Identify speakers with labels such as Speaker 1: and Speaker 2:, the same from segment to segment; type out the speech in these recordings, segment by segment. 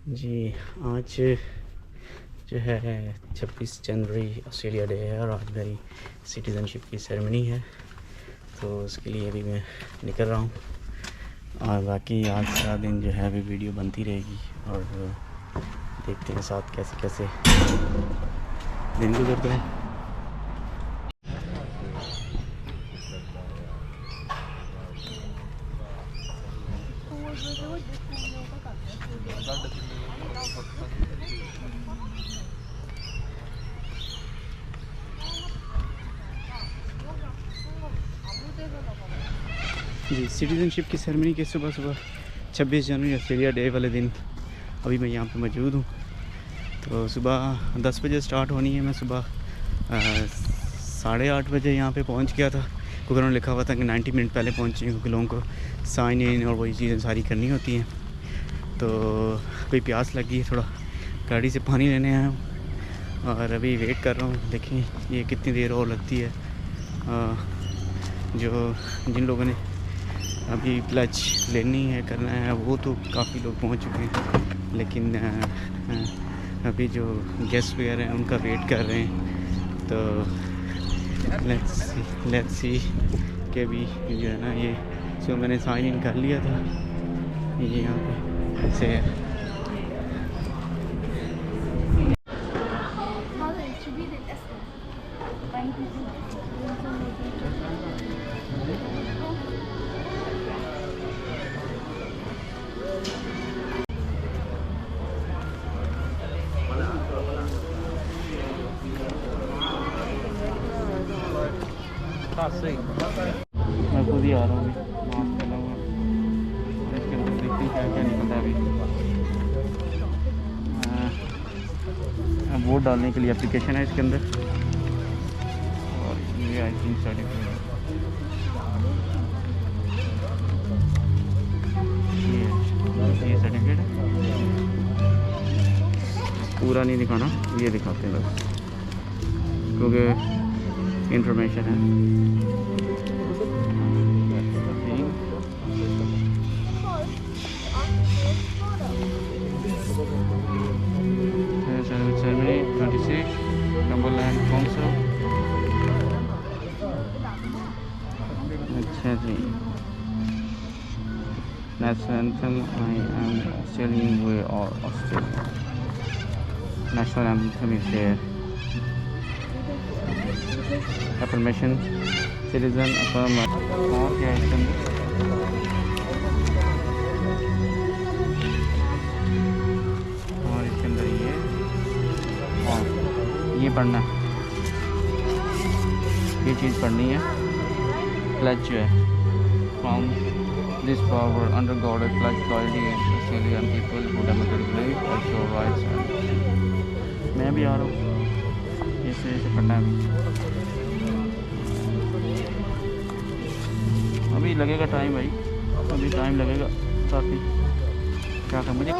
Speaker 1: जी आज जो है 26 जनवरी ऑस्ट्रेलिया डे है और आज मेरी सिटीज़नशिप की सेरेमनी है, तो उसके लिए अभी मैं निकल रहा हूँ। और बाकी आज का दिन जो है अभी वीडियो बनती रहेगी और देखते हैं साथ कैसे कैसे दिन गुजरते हैं। जी सिटीज़नशिप की सेरेमनी के सुबह 26 जनवरी ऑस्ट्रेलिया डे वाले दिन अभी मैं यहाँ पे मौजूद हूँ। तो सुबह 10 बजे स्टार्ट होनी है। मैं सुबह 8:30 बजे यहाँ पे पहुँच गया था, क्योंकि उन्होंने लिखा हुआ था कि 90 मिनट पहले पहुँचे, क्योंकि लोगों को साइन इन और वही चीज़ें सारी करनी होती हैं। तो अभी प्यास लगी है, थोड़ा गाड़ी से पानी लेने आया हूँ और अभी वेट कर रहा हूँ। देखें ये कितनी देर और लगती है। जो जिन लोगों ने अभी प्लज लेनी है करना है वो तो काफ़ी लोग पहुंच चुके हैं, लेकिन अभी जो गेस्ट वगैरह हैं उनका वेट कर रहे हैं। तो लेट्स सी के भी जो है ना, ये सो मैंने साइन इन कर लिया था। ये यहाँ पे ऐसे है। मैं खुद ही आ रहा हूँ, मास्क पहना हुआ। इसके अंदर देखते हैं क्या क्या निकलता है। अभी वोट डालने के लिए एप्लीकेशन है इसके अंदर, और ये आई थिंक सर्टिफिकेट ये सर्टिफिकेट है। पूरा नहीं दिखाना, ये दिखाते हैं बस, क्योंकि इंफॉर्मेशन है। अच्छा जी, national anthem I am Australian way और Australia. National anthem is there. Affirmation citizen affirm. और क्या है इसके अंदर? और इसके अंदर ये पढ़ना है, ये चीज़ पढ़नी है। प्लज जो है, from this power under God plunge loyalty and Australian people who democratically और शो राइट्स। मैं भी आ रहा हूँ, इसे पढ़ना है। अभी लगेगा टाइम भाई, अभी टाइम लगेगा काफ़ी। क्या था मुझे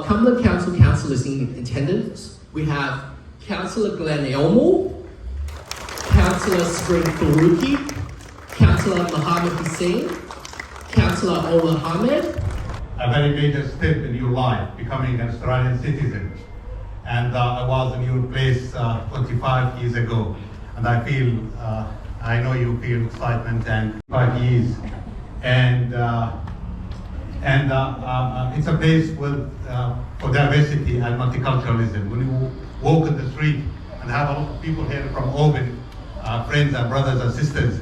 Speaker 2: Cumberland Council councillors in attendance. We have Councillor Glenn Elmore, Councillor Spring Faruqi, Councillor Mohammed Hussain, Councillor Ola Ahmed.
Speaker 3: A very major step in your life, becoming an Australian citizen. And I was in your place 25 years ago, and I know you feel excitement and 5 years. And And it's a place for diversity and multiculturalism. When you walk in the street and have a lot of people here from Oban, friends and brothers and sisters,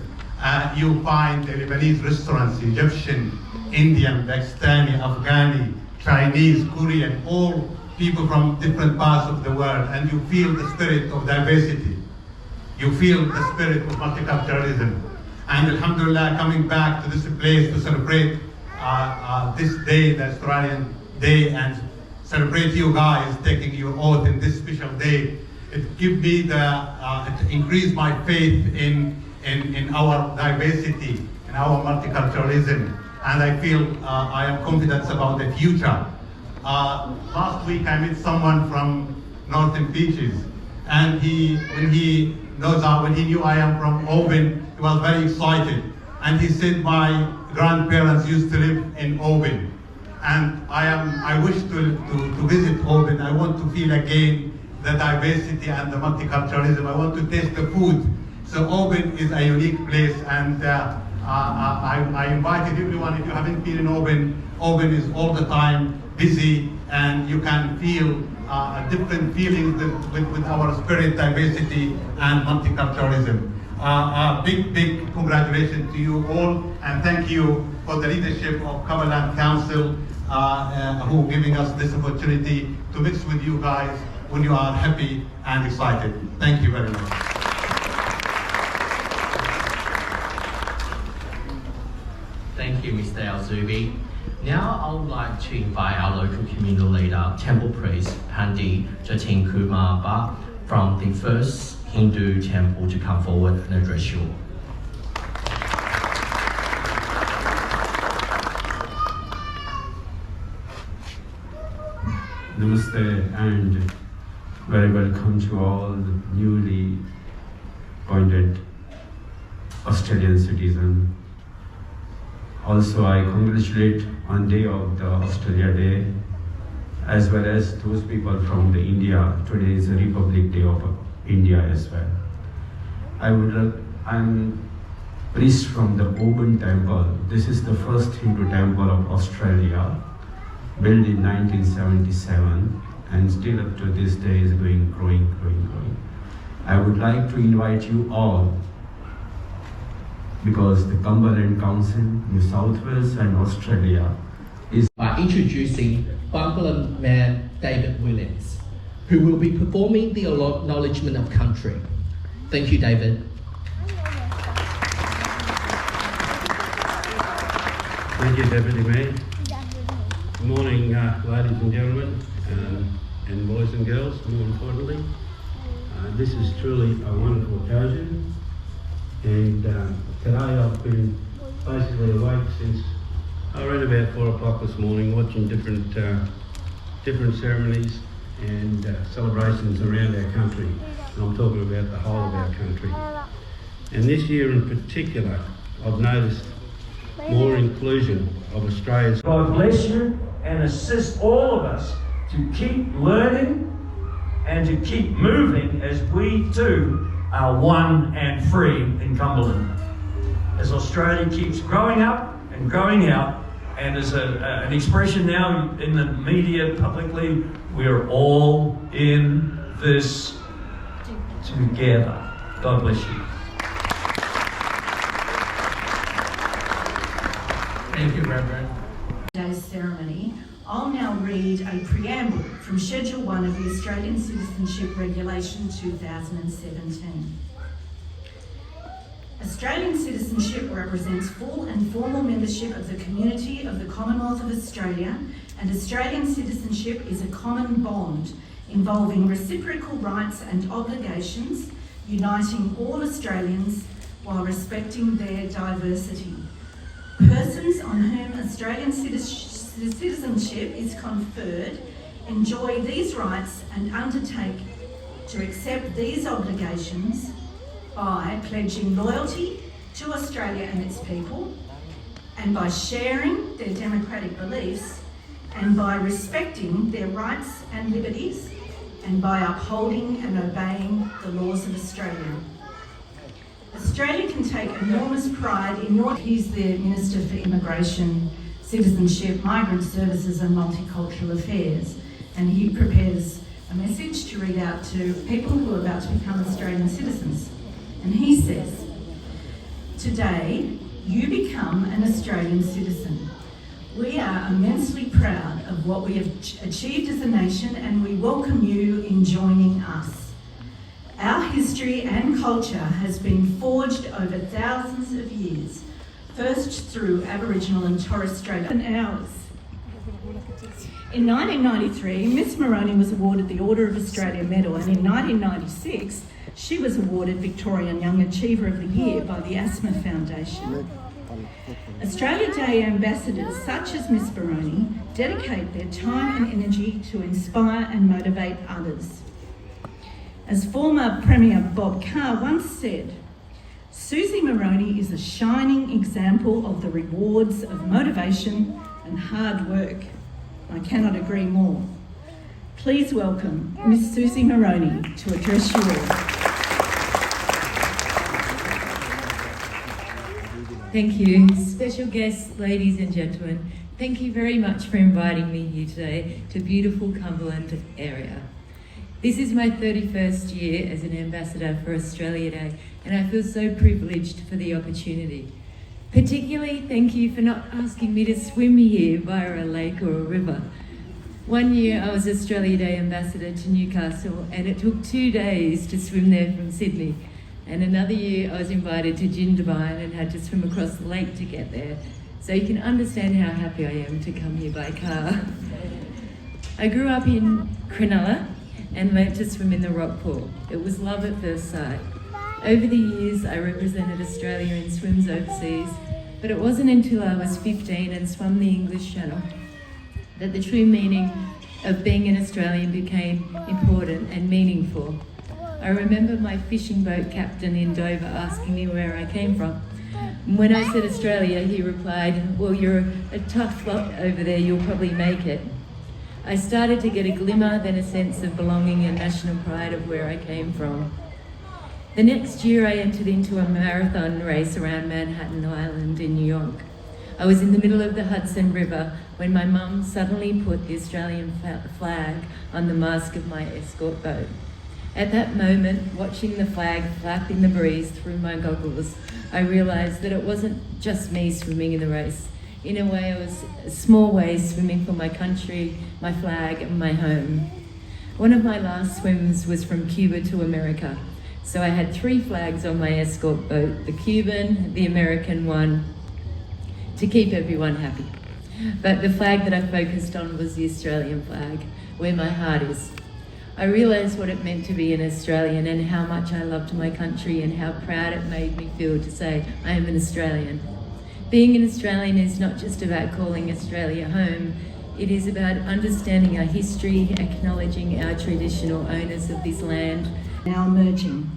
Speaker 3: you find Lebanese restaurants, Egyptian, Indian, Pakistani, Afghani, Chinese, Korean, all people from different parts of the world, and you feel the spirit of diversity. You feel the spirit of multiculturalism. And alhamdulillah, coming back to this place to celebrate this day, the Australian Day, and celebrate you guys taking your oath in this special day, it gives me it increased my faith in our diversity, in our multiculturalism, and I feel I am confident about the future. Last week I met someone from Northern Beaches, and when he knew I am from Oban, he was very excited, and he said my grandparents used to live in Oban, and I wish to visit Oban. I want to feel again the diversity and the multiculturalism. I want to taste the food. So Oban is a unique place, and I invited everyone, if you haven't been in Oban, Oban is all the time busy, and you can feel different feelings with our spirit, diversity, and multiculturalism. Big congratulations to you all, and thank you for the leadership of Cumberland Council who giving us this opportunity to mix with you guys when you are happy and excited. Thank you very much.
Speaker 2: Thank you, Mr. Al-Zubi. Now I would like to invite our local community leader, Temple Priest Pandit Jatin Kumar Bhatt from the First Hindu Temple to come forward and address you all.
Speaker 4: Namaste and very welcome to all the newly appointed Australian citizens. Also, I congratulate on day of the Australia Day, as well as those people from the India. Today is the Republic Day of India as well. I'm priest from the Oban Temple. This is the first Hindu temple of Australia, built in 1977, and still up to this day is growing. I would like to invite you all, because the Cumberland Council, New South Wales and Australia is
Speaker 2: By introducing Bungalow Man David Williams, who will be performing the acknowledgement of country. Thank you, David.
Speaker 5: Thank you, Deputy Mayor. Good morning, ladies and gentlemen, and boys and girls, more importantly. This is truly a wonderful occasion, and today I've been basically awake since around about 4 o'clock this morning, watching different ceremonies and celebrations around our country. And I'm talking about the whole of our country. And this year in particular, I've noticed more inclusion of Australia's.
Speaker 6: God bless you and assist all of us to keep learning and to keep moving as we too are one and free in Cumberland. As Australia keeps growing up and growing out, and as an expression now in the media publicly, we're all in this together. God bless you.
Speaker 2: Thank you, Reverend.
Speaker 7: Today's ceremony, I'll now read a preamble from Schedule 1 of the Australian Citizenship Regulation 2017. Australian citizenship represents full and formal membership of the community of the Commonwealth of Australia, and Australian citizenship is a common bond involving reciprocal rights and obligations, uniting all Australians while respecting their diversity. Persons on whom Australian citizenship is conferred enjoy these rights and undertake to accept these obligations by pledging loyalty to Australia and its people, and by sharing their democratic beliefs, and by respecting their rights and liberties, and by upholding and obeying the laws of Australia. Australia can take enormous pride in your... He's the Minister for Immigration, Citizenship, Migrant Services and Multicultural Affairs, and he prepares a message to read out to people who are about to become Australian citizens. And he says, "Today, you become an Australian citizen. We are immensely proud of what we have achieved as a nation, and we welcome you in joining us. Our history and culture has been forged over thousands of years, first through Aboriginal and Torres Strait Hours. In 1993, Miss Moroney was awarded the Order of Australia Medal, and in 1996, she was awarded Victorian Young Achiever of the Year by the Asthma Foundation. Australia Day ambassadors such as Miss Moroney dedicate their time and energy to inspire and motivate others. As former Premier Bob Carr once said, Susie Moroney is a shining example of the rewards of motivation and hard work. I cannot agree more. Please welcome Miss Susie Moroney to address you all."
Speaker 8: Thank you. Special guests, ladies and gentlemen, thank you very much for inviting me here today to beautiful Cumberland area. This is my 31st year as an ambassador for Australia Day, and I feel so privileged for the opportunity. Particularly, thank you for not asking me to swim here via a lake or a river. One year I was Australia Day ambassador to Newcastle, and it took 2 days to swim there from Sydney. And another year I was invited to Jindabyne and had to swim across the lake to get there. So you can understand how happy I am to come here by car. I grew up in Cronulla and learnt to swim in the rock pool. It was love at first sight. Over the years I represented Australia in swims overseas, but it wasn't until I was 15 and swam the English Channel that the true meaning of being an Australian became important and meaningful. I remember my fishing boat captain in Dover asking me where I came from. When I said Australia, he replied, "Well, you're a tough lot over there, you'll probably make it." I started to get a glimmer, then a sense of belonging and national pride of where I came from. The next year I entered into a marathon race around Manhattan Island in New York. I was in the middle of the Hudson River when my mum suddenly put the Australian flag on the mast of my escort boat. At that moment, watching the flag flap in the breeze through my goggles, I realised that it wasn't just me swimming in the race. In a way, I was a small way swimming for my country, my flag and my home. One of my last swims was from Cuba to America. So I had 3 flags on my escort boat, the Cuban, the American one, to keep everyone happy. But the flag that I focused on was the Australian flag, where my heart is. I realised what it meant to be an Australian and how much I loved my country and how proud it made me feel to say I am an Australian. Being an Australian is not just about calling Australia home, it is about understanding our history, acknowledging our traditional owners of this land.
Speaker 7: Now emerging.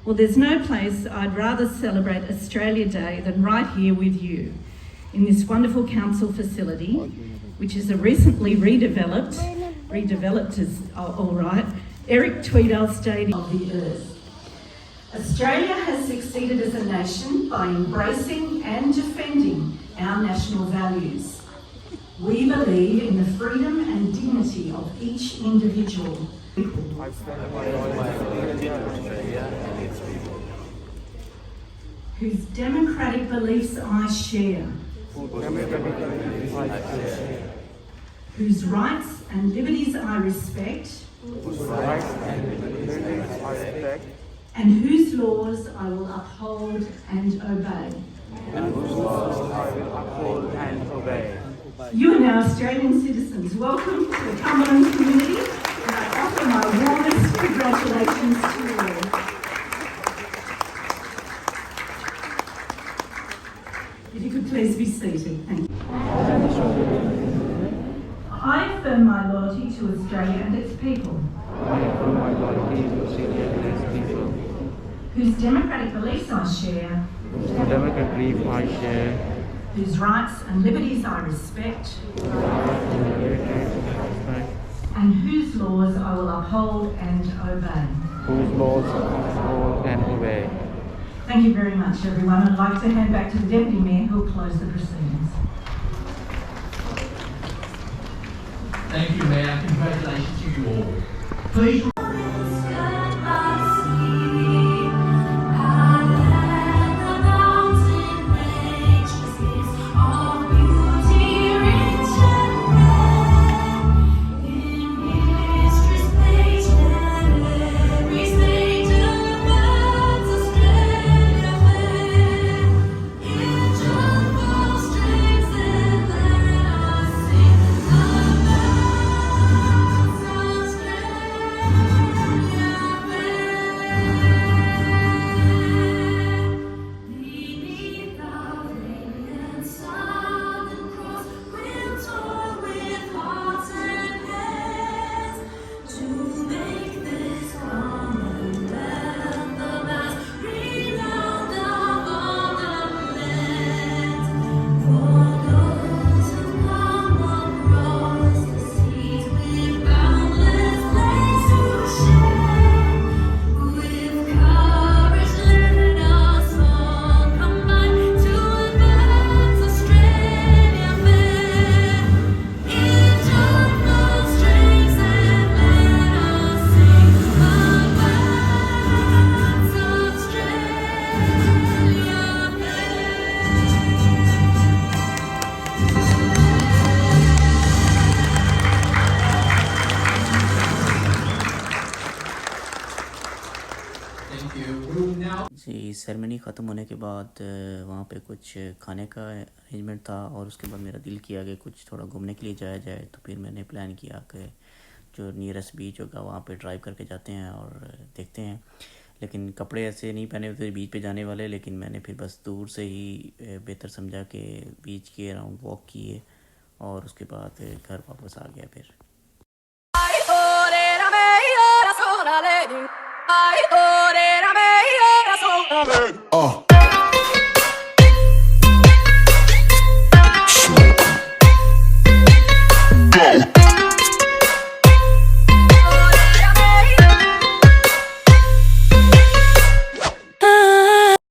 Speaker 7: Well, there's no place I'd rather celebrate Australia Day than right here with you in this wonderful council facility, which is a recently redeveloped is all right, Eric Tweedale Stadium of the Earth. Australia has succeeded as a nation by embracing and defending our national values. We believe in the freedom and dignity of each individual. Whose democratic beliefs I share. Whose rights and liberties I respect. And whose laws I will uphold and obey. You are now Australian citizens. Welcome to the Cumberland community, and I offer my warmest congratulations to you all. If you could please be seated. Thank you. I affirm my loyalty to Australia and its people. Whose democratic beliefs I share. Whose rights and liberties I respect. And whose laws I will uphold and obey. Thank you very much, everyone. I'd like to hand back to the Deputy Mayor who will close the proceedings.
Speaker 2: Thank you, Mayor. Congratulations to you all. Please.
Speaker 1: जी ceremony ख़त्म होने के बाद वहाँ पे कुछ खाने का अरेंजमेंट था और उसके बाद मेरा दिल किया कि कुछ थोड़ा घूमने के लिए जाया जाए, तो फिर मैंने प्लान किया कि जो नियरेस्ट बीच होगा वहाँ पे ड्राइव करके जाते हैं और देखते हैं। लेकिन कपड़े ऐसे नहीं पहने हुए थे बीच पे जाने वाले, लेकिन मैंने फिर बस दूर से ही बेहतर समझा कि बीच के अराउंड वॉक किए और उसके बाद घर वापस आ गया फिर।